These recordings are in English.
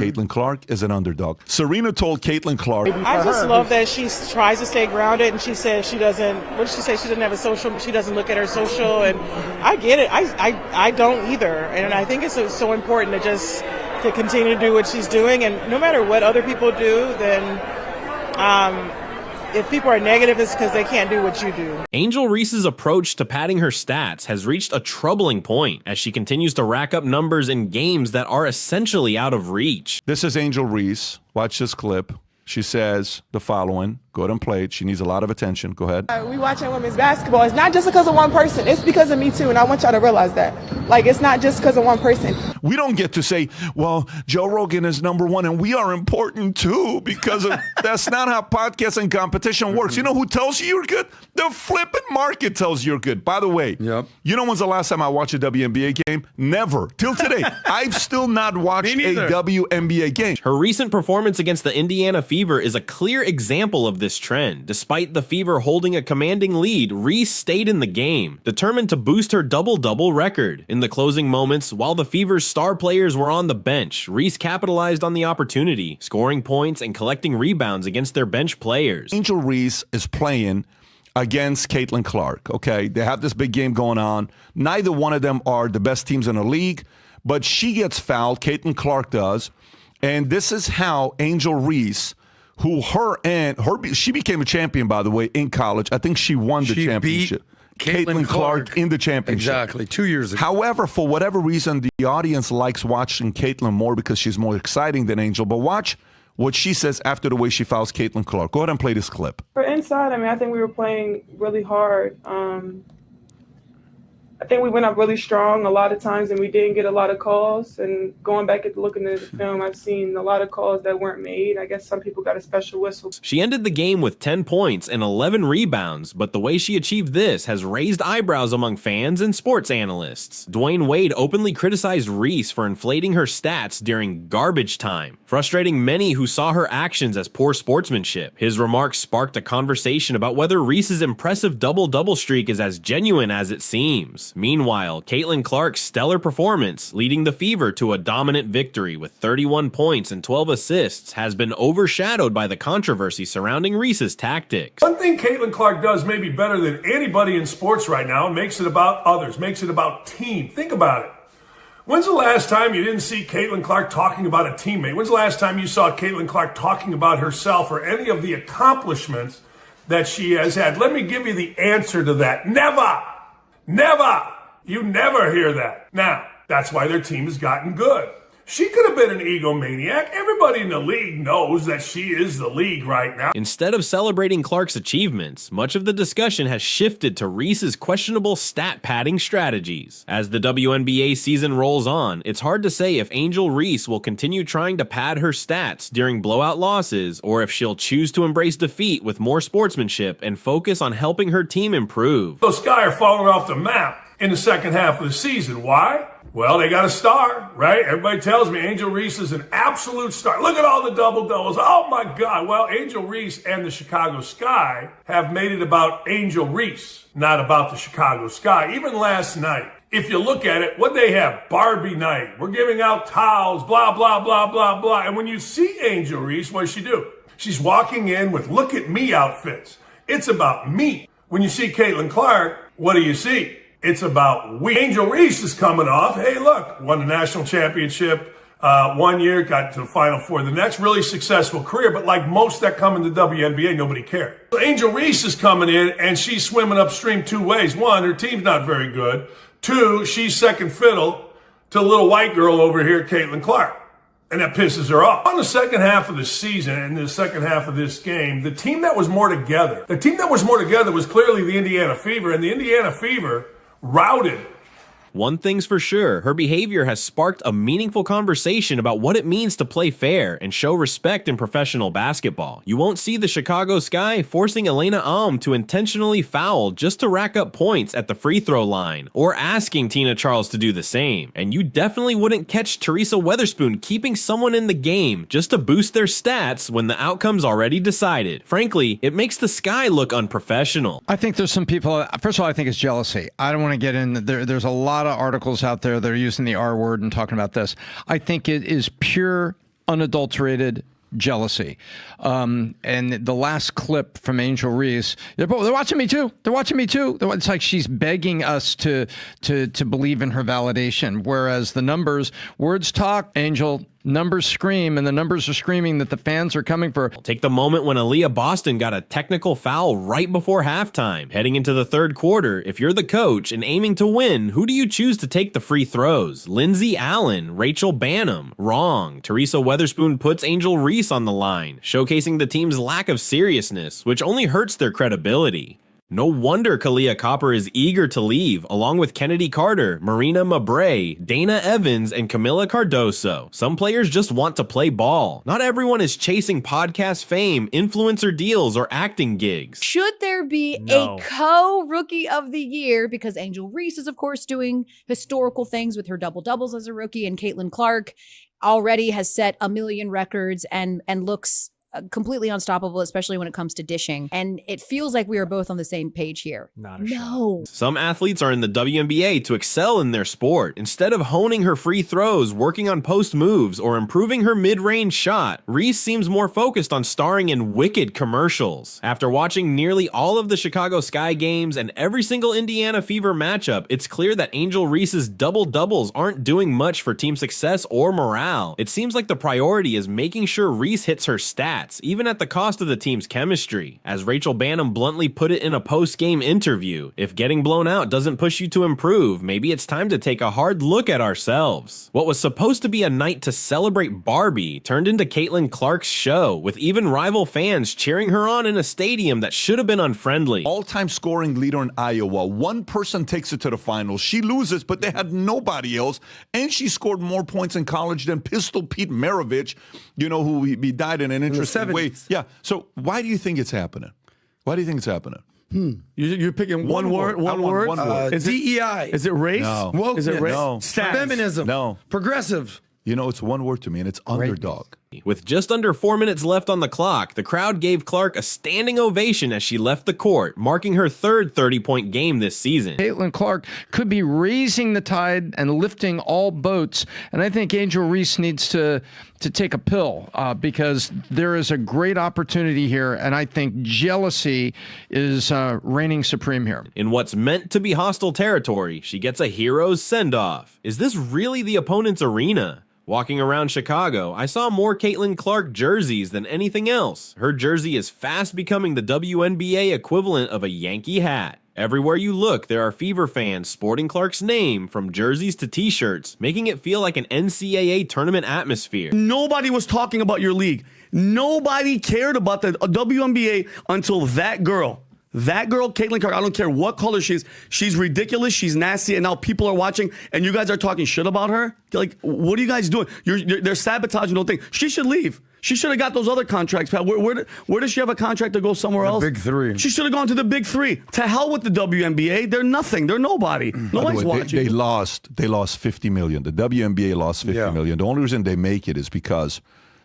Caitlin Clark is an underdog. Serena told Caitlin Clark, I just love that she tries to stay grounded, and she says she doesn't. What did she say? She doesn't have a social. She doesn't look at her social, and I get it. I don't either, and I think it's so important to continue to do what she's doing, and no matter what other people do, then if people are negative, it's because they can't do what you do. Angel Reese's approach to padding her stats has reached a troubling point as she continues to rack up numbers in games that are essentially out of reach. this is Angel Reese. Watch this clip. She says the following. Go ahead and play it. She needs a lot of attention. Go ahead. We watching women's basketball. It's not just because of one person. It's because of me too, and I want y'all to realize that. Like, it's not just because of one person. We don't get to say, well, Joe Rogan is number one and we are important too, because that's not how podcasting competition works. You know who tells you you're good? The flipping market tells you're good. By the way, you know when's the last time I watched a WNBA game? Never. Till today. I've still not watched a WNBA game. Her recent performance against the Indiana Fever is a clear example of this trend. Despite the Fever holding a commanding lead, Reese stayed in the game, determined to boost her double-double record. In the closing moments, while the Fever's star players were on the bench, Reese capitalized on the opportunity, scoring points and collecting rebounds against their bench players. Angel Reese is playing against Caitlin Clark, okay? They have this big game going on. Neither one of them are the best teams in the league, but she gets fouled, Caitlin Clark does, and this is how Angel Reese, who she became a champion, by the way, in college. I think she won the championship. Caitlin Clark in the championship. Exactly, 2 years ago. However, for whatever reason, the audience likes watching Caitlin more because she's more exciting than Angel. But watch what she says after the way she fouls Caitlin Clark. Go ahead and play this clip. For inside, I think we were playing really hard. I think we went up really strong a lot of times, and we didn't get a lot of calls. And going back and looking at the film, I've seen a lot of calls that weren't made. I guess some people got a special whistle. She ended the game with 10 points and 11 rebounds, but the way she achieved this has raised eyebrows among fans and sports analysts. Dwayne Wade openly criticized Reese for inflating her stats during garbage time, frustrating many who saw her actions as poor sportsmanship. His remarks sparked a conversation about whether Reese's impressive double-double streak is as genuine as it seems. Meanwhile, Caitlin Clark's stellar performance, leading the Fever to a dominant victory with 31 points and 12 assists, has been overshadowed by the controversy surrounding Reese's tactics. One thing Caitlin Clark does maybe better than anybody in sports right now makes it about others, makes it about team. Think about it. When's the last time you didn't see Caitlin Clark talking about a teammate? When's the last time you saw Caitlin Clark talking about herself or any of the accomplishments that she has had? Let me give you the answer to that. Never! Never! You never hear that. Now, that's why their team has gotten good. She could have been an egomaniac. Everybody in the league knows that she is the league right now. Instead of celebrating Clark's achievements, much of the discussion has shifted to Reese's questionable stat padding strategies. As the WNBA season rolls on, it's hard to say if Angel Reese will continue trying to pad her stats during blowout losses, or if she'll choose to embrace defeat with more sportsmanship and focus on helping her team improve. Those Sky are falling off the map in the second half of the season. Why? Well, they got a star, right? Everybody tells me Angel Reese is an absolute star. Look at all the double-doubles. Oh, my God. Well, Angel Reese and the Chicago Sky have made it about Angel Reese, not about the Chicago Sky. Even last night, if you look at it, what they have? Barbie night. We're giving out towels, blah, blah, blah, blah, blah. And when you see Angel Reese, what does she do? She's walking in with look at me outfits. It's about me. When you see Caitlin Clark, what do you see? It's about we. Angel Reese is coming off. Hey, look, won the national championship 1 year, got to the Final Four the next. Really successful career, but like most that come in the WNBA, nobody cared. So Angel Reese is coming in, and she's swimming upstream two ways. One, her team's not very good. Two, she's second fiddle to the little white girl over here, Caitlin Clark. And that pisses her off. On the second half of the season and the second half of this game, the team that was more together was clearly the Indiana Fever, and the Indiana Fever routed. One thing's for sure, her behavior has sparked a meaningful conversation about what it means to play fair and show respect in professional basketball. You won't see the Chicago Sky forcing Elena Alm to intentionally foul just to rack up points at the free throw line, or asking Tina Charles to do the same. And you definitely wouldn't catch Teresa Weatherspoon keeping someone in the game just to boost their stats when the outcome's already decided. Frankly, it makes the Sky look unprofessional. I think there's some people, first of all, I think it's jealousy. I don't want to get in, there's a lot of articles out there that are using the R word and talking about this. I think it is pure unadulterated jealousy. And the last clip from Angel Reese, they're watching me too. They're watching me too. It's like she's begging us to believe in her validation. Whereas the numbers, words talk, Angel, numbers scream, and the numbers are screaming that the fans are coming for. Take the moment when Aaliyah Boston got a technical foul right before halftime. Heading into the third quarter, if you're the coach and aiming to win, who do you choose to take the free throws? Lindsay Allen, Rachel Bannum? Wrong. Teresa Weatherspoon puts Angel Reese on the line, showcasing the team's lack of seriousness, which only hurts their credibility. No wonder Kalia Copper is eager to leave, along with Kennedy Carter, Marina Mabrey, Dana Evans, and Camila Cardoso. Some players just want to play ball. Not everyone is chasing podcast fame, influencer deals, or acting gigs. Should there be a co-rookie of the year? Because Angel Reese is, of course, doing historical things with her double-doubles as a rookie, and Caitlin Clark already has set 1 million records and looks completely unstoppable, especially when it comes to dishing. And it feels like we are both on the same page here. Not a shot. Some athletes are in the WNBA to excel in their sport. Instead of honing her free throws, working on post moves, or improving her mid-range shot, Reese seems more focused on starring in wicked commercials. After watching nearly all of the Chicago Sky games and every single Indiana Fever matchup, it's clear that Angel Reese's double-doubles aren't doing much for team success or morale. It seems like the priority is making sure Reese hits her stats, even at the cost of the team's chemistry. As Rachel Bannum bluntly put it in a post-game interview, if getting blown out doesn't push you to improve, maybe it's time to take a hard look at ourselves. What was supposed to be a night to celebrate Barbie turned into Caitlin Clark's show, with even rival fans cheering her on in a stadium that should have been unfriendly. All-time scoring leader in Iowa. One person takes it to the finals. She loses, but they had nobody else. And she scored more points in college than Pistol Pete Maravich, who he died in an interesting way. Yeah. So why do you think it's happening? Why do you think it's happening? You're picking one word. One word. Is it DEI. Is it race? No. Wokeness. Is it race? No. Stats. Feminism. No. Progressive. It's one word to me, and it's underdog. With just under 4 minutes left on the clock, the crowd gave Clark a standing ovation as she left the court, marking her third 30-point game this season. Caitlin Clark could be raising the tide and lifting all boats, and I think Angel Reese needs to take a pill because there is a great opportunity here, and I think jealousy is reigning supreme here. In what's meant to be hostile territory, she gets a hero's send-off. Is this really the opponent's arena? Walking around Chicago, I saw more Caitlin Clark jerseys than anything else. Her jersey is fast becoming the WNBA equivalent of a Yankee hat. Everywhere you look, there are Fever fans sporting Clark's name, from jerseys to t-shirts, making it feel like an NCAA tournament atmosphere. Nobody was talking about your league. Nobody cared about the WNBA until that girl. That girl, Caitlin Clark, I don't care what color she is. She's ridiculous. She's nasty. And now people are watching and you guys are talking shit about her. Like, what are you guys doing? They're sabotaging the whole thing. She should leave. She should have got those other contracts. Where does she have a contract to go somewhere else? Big Three. She should have gone to the Big Three. To hell with the WNBA. They're nothing. They're nobody. No one's watching. They lost $50 million. The WNBA lost $50 million. The only reason they make it is because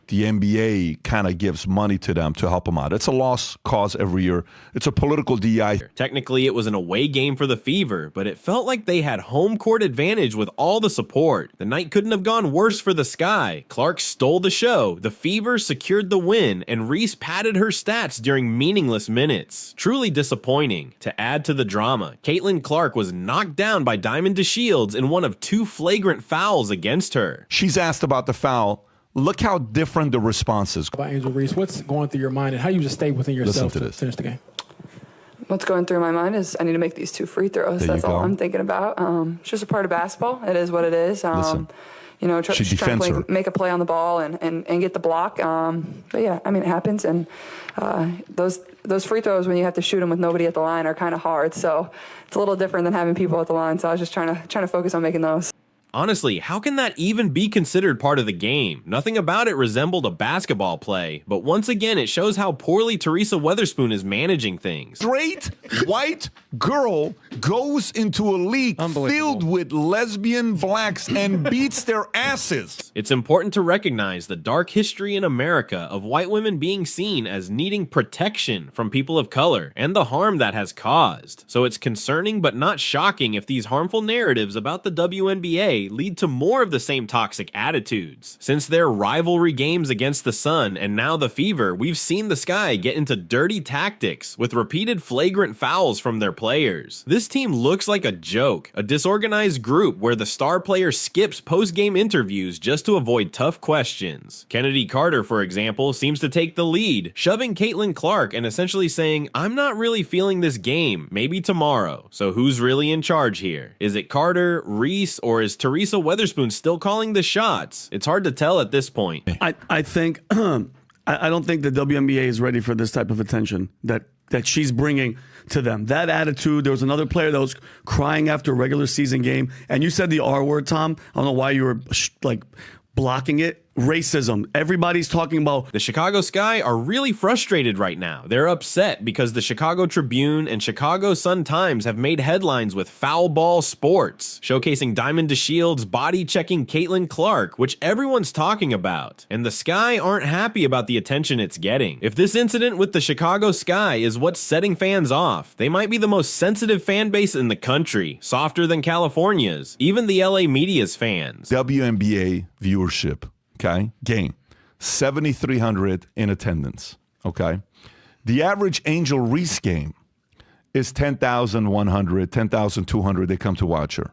the NBA kind of gives money to them to help them out. It's a lost cause every year. It's a political DI. Technically, it was an away game for the Fever, but it felt like they had home court advantage with all the support. The night couldn't have gone worse for the Sky. Clark stole the show, the Fever secured the win, and Reese padded her stats during meaningless minutes. Truly disappointing. To add to the drama, Caitlin Clark was knocked down by Diamond DeShields in one of 2 flagrant fouls against her. She's asked about the foul. Look how different the response is. About Angel Reese, what's going through your mind and how you just stay within yourself to finish the game? What's going through my mind is I need to make these 2 free throws. That's all I'm thinking about. It's just a part of basketball. It is what it is. Listen, try to make a play on the ball and get the block. But yeah, I mean, it happens. And those free throws, when you have to shoot them with nobody at the line, are kind of hard. So it's a little different than having people at the line. So I was just trying to focus on making those. Honestly, how can that even be considered part of the game? Nothing about it resembled a basketball play, but once again, it shows how poorly Teresa Weatherspoon is managing things. Straight white girl goes into a league filled with lesbian blacks and beats their asses. It's important to recognize the dark history in America of white women being seen as needing protection from people of color and the harm that has caused. So it's concerning but not shocking if these harmful narratives about the WNBA play lead to more of the same toxic attitudes. Since their rivalry games against the Sun and now the Fever, we've seen the Sky get into dirty tactics with repeated flagrant fouls from their players. This team looks like a joke, a disorganized group where the star player skips post-game interviews just to avoid tough questions. Kennedy Carter, for example, seems to take the lead, shoving Caitlin Clark and essentially saying, "I'm not really feeling this game, maybe tomorrow." So who's really in charge here? Is it Carter, Reese, or is Teresa Weatherspoon still calling the shots? It's hard to tell at this point. I think I don't think the WNBA is ready for this type of attention that she's bringing to them. That attitude. There was another player that was crying after a regular season game, and you said the R word, Tom. I don't know why you were blocking it. Racism. Everybody's talking about. The Chicago Sky are really frustrated right now. They're upset because the Chicago Tribune and Chicago Sun-Times have made headlines with foul ball sports, showcasing Diamond DeShield's body-checking Caitlin Clark, which everyone's talking about. And the Sky aren't happy about the attention it's getting. If this incident with the Chicago Sky is what's setting fans off, they might be the most sensitive fan base in the country, softer than California's, even the LA media's fans. WNBA viewership. Okay, game 7,300 in attendance. Okay, the average Angel Reese game is 10,100, 10,200. They come to watch her.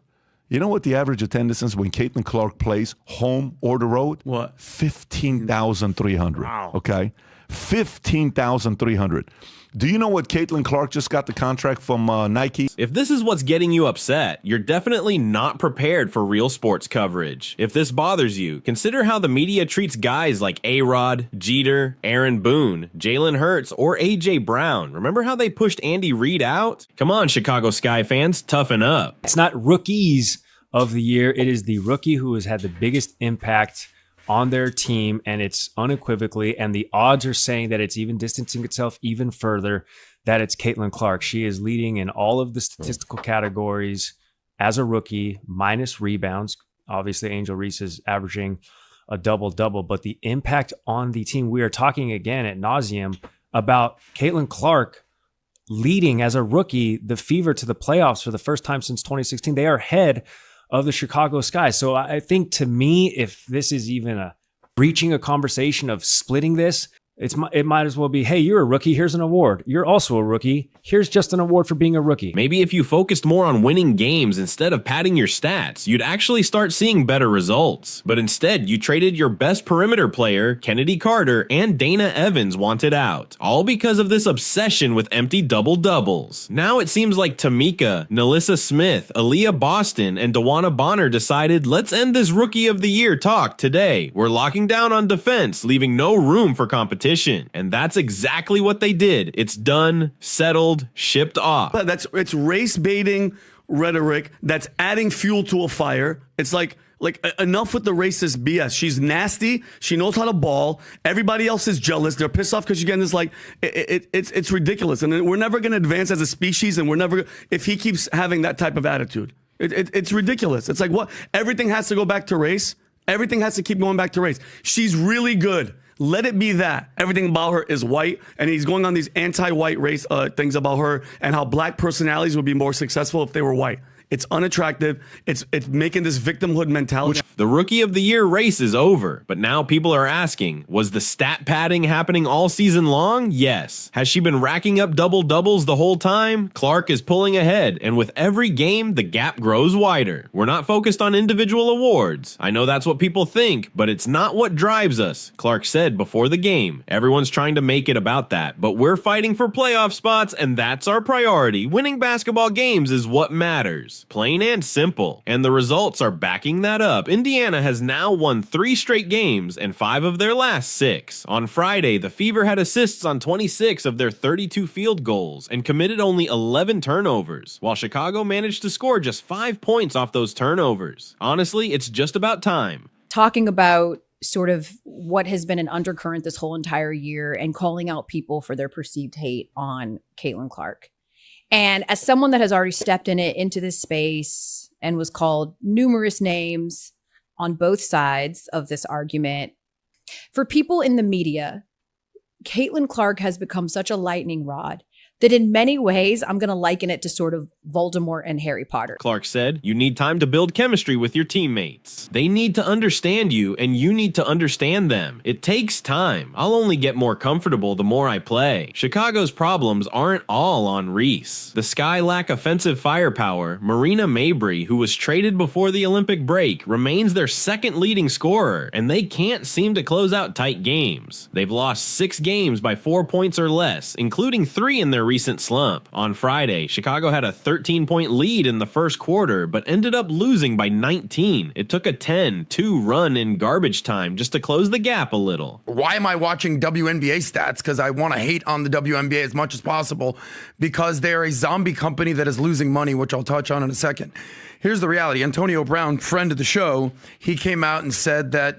You know what the average attendance is when Caitlin Clark plays home or the road? What? 15,300. Wow. Okay, 15,300. Do you know what Caitlin Clark just got the contract from Nike? If this is what's getting you upset, you're definitely not prepared for real sports coverage. If this bothers you, consider how the media treats guys like A-Rod, Jeter, Aaron Boone, Jalen Hurts, or A.J. Brown. Remember how they pushed Andy Reid out? Come on, Chicago Sky fans, toughen up. It's not rookies of the year. It is the rookie who has had the biggest impact on their team, and it's unequivocally, and the odds are saying that it's even distancing itself even further, that it's Caitlin Clark. She is leading in all of the statistical categories as a rookie, minus rebounds. Obviously, Angel Reese is averaging a double-double, but the impact on the team, we are talking again at nauseum about Caitlin Clark leading as a rookie the Fever to the playoffs for the first time since 2016. They are ahead of the Chicago Sky. So I think, to me, if this is even reaching a conversation of splitting this, it might as well be, hey, you're a rookie, here's an award. You're also a rookie, here's just an award for being a rookie. Maybe if you focused more on winning games instead of padding your stats, you'd actually start seeing better results. But instead, you traded your best perimeter player, Kennedy Carter, and Dana Evans wanted out, all because of this obsession with empty double-doubles. Now it seems like Tamika, Nalissa Smith, Aaliyah Boston, and Dewana Bonner decided, let's end this Rookie of the Year talk today. We're locking down on defense, leaving no room for competition. And that's exactly what they did. It's done, settled, shipped off. It's race baiting rhetoric that's adding fuel to a fire. It's like enough with the racist BS. She's nasty. She knows how to ball. Everybody else is jealous. They're pissed off because she's getting this. It's ridiculous. And we're never going to advance as a species. And we're never, if he keeps having that type of attitude, it's ridiculous. It's like, what? Everything has to go back to race. Everything has to keep going back to race. She's really good. Let it be that. Everything about her is white, and he's going on these anti-white race things about her and how black personalities would be more successful if they were white. It's unattractive. It's making this victimhood mentality. The Rookie of the Year race is over, but now people are asking, was the stat padding happening all season long? Yes. Has she been racking up double-doubles the whole time? Clark is pulling ahead, and with every game, the gap grows wider. We're not focused on individual awards. I know that's what people think, but it's not what drives us, Clark said before the game. Everyone's trying to make it about that, but we're fighting for playoff spots, and that's our priority. Winning basketball games is what matters. Plain and simple. And the results are backing that up. Indiana has now won 3 straight games and 5 of their last 6. On Friday, the Fever had assists on 26 of their 32 field goals and committed only 11 turnovers, while Chicago managed to score just 5 points off those turnovers. Honestly, it's just about time. Talking about sort of what has been an undercurrent this whole entire year and calling out people for their perceived hate on Caitlin Clark. And as someone that has already stepped into this space and was called numerous names on both sides of this argument, for people in the media, Caitlin Clark has become such a lightning rod that in many ways, I'm going to liken it to sort of Voldemort and Harry Potter. Clark said, "You need time to build chemistry with your teammates. They need to understand you, and you need to understand them. It takes time. I'll only get more comfortable the more I play." Chicago's problems aren't all on Reese. The Sky lack offensive firepower. Marina Mabry, who was traded before the Olympic break, remains their second leading scorer, and they can't seem to close out tight games. They've lost 6 games by 4 points or less, including 3 in their recent slump. On Friday, Chicago had a 13-point lead in the first quarter, but ended up losing by 19. It took a 10-2 run in garbage time just to close the gap a little. Why am I watching WNBA stats? Because I want to hate on the WNBA as much as possible because they're a zombie company that is losing money, which I'll touch on in a second. Here's the reality. Antonio Brown, friend of the show, he came out and said that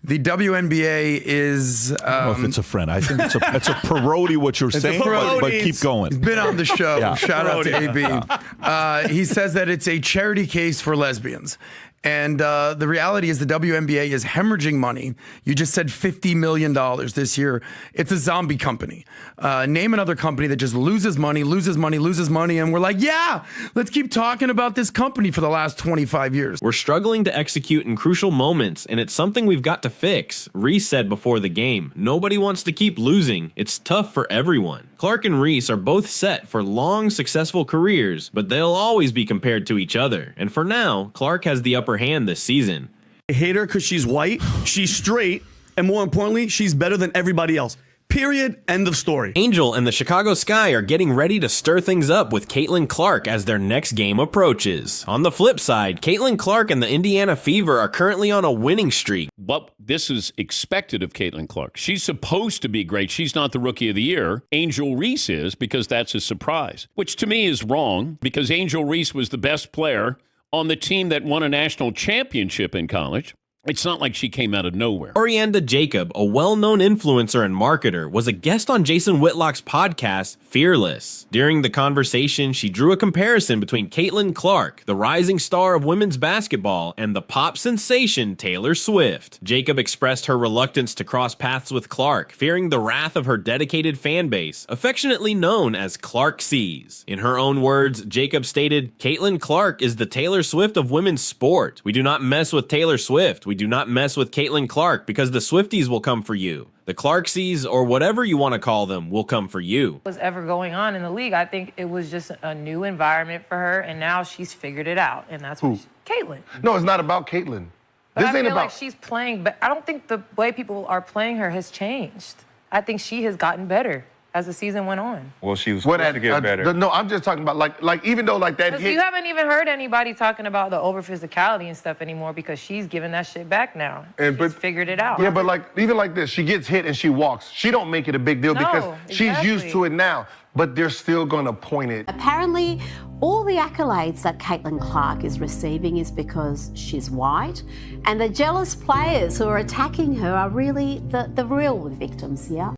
the WNBA is... I don't know if it's a friend. I think it's a parody what you're saying, but keep going. He's been on the show. Yeah. Shout out to AB. He says that it's a charity case for lesbians. And the reality is the WNBA is hemorrhaging money. You just said $50 million this year. It's a zombie company. Name another company that just loses money, and we're like, yeah, let's keep talking about this company for the last 25 years. We're struggling to execute in crucial moments, and it's something we've got to fix. Reese said before the game, "Nobody wants to keep losing. It's tough for everyone." Clark and Reese are both set for long, successful careers, but they'll always be compared to each other. And for now, Clark has the upper hand this season. I hate her because she's white, she's straight, and more importantly, she's better than everybody else. Period. End of story. Angel and the Chicago Sky are getting ready to stir things up with Caitlin Clark as their next game approaches. On the flip side, Caitlin Clark and the Indiana Fever are currently on a winning streak. But this is expected of Caitlin Clark. She's supposed to be great. She's not the Rookie of the Year. Angel Reese is, because that's a surprise, which to me is wrong because Angel Reese was the best player on the team that won a national championship in college. It's not like she came out of nowhere. Orianda Jacob, a well-known influencer and marketer, was a guest on Jason Whitlock's podcast, Fearless. During the conversation, she drew a comparison between Caitlin Clark, the rising star of women's basketball, and the pop sensation Taylor Swift. Jacob expressed her reluctance to cross paths with Clark, fearing the wrath of her dedicated fan base, affectionately known as Clarksies. In her own words, Jacob stated, "Caitlin Clark is the Taylor Swift of women's sport. We do not mess with Taylor Swift. We do not mess with Caitlin Clark because the Swifties will come for you. The Clarksies, or whatever you want to call them, will come for you." What was ever going on in the league, I think it was just a new environment for her, and now she's figured it out, and that's what Caitlin. No, it's not about Caitlin. But I feel like she's playing, but I don't think the way people are playing her has changed. I think she has gotten better as the season went on. Well, she was supposed to get better. No, I'm just talking about like even though like that hit. You haven't even heard anybody talking about the over physicality and stuff anymore because she's giving that shit back now. She's figured it out. Yeah, but like even like this, she gets hit and she walks. She don't make it a big deal because she's used to it now. But they're still gonna point it. Apparently, all the accolades that Caitlin Clark is receiving is because she's white, and the jealous players who are attacking her are really the real victims here.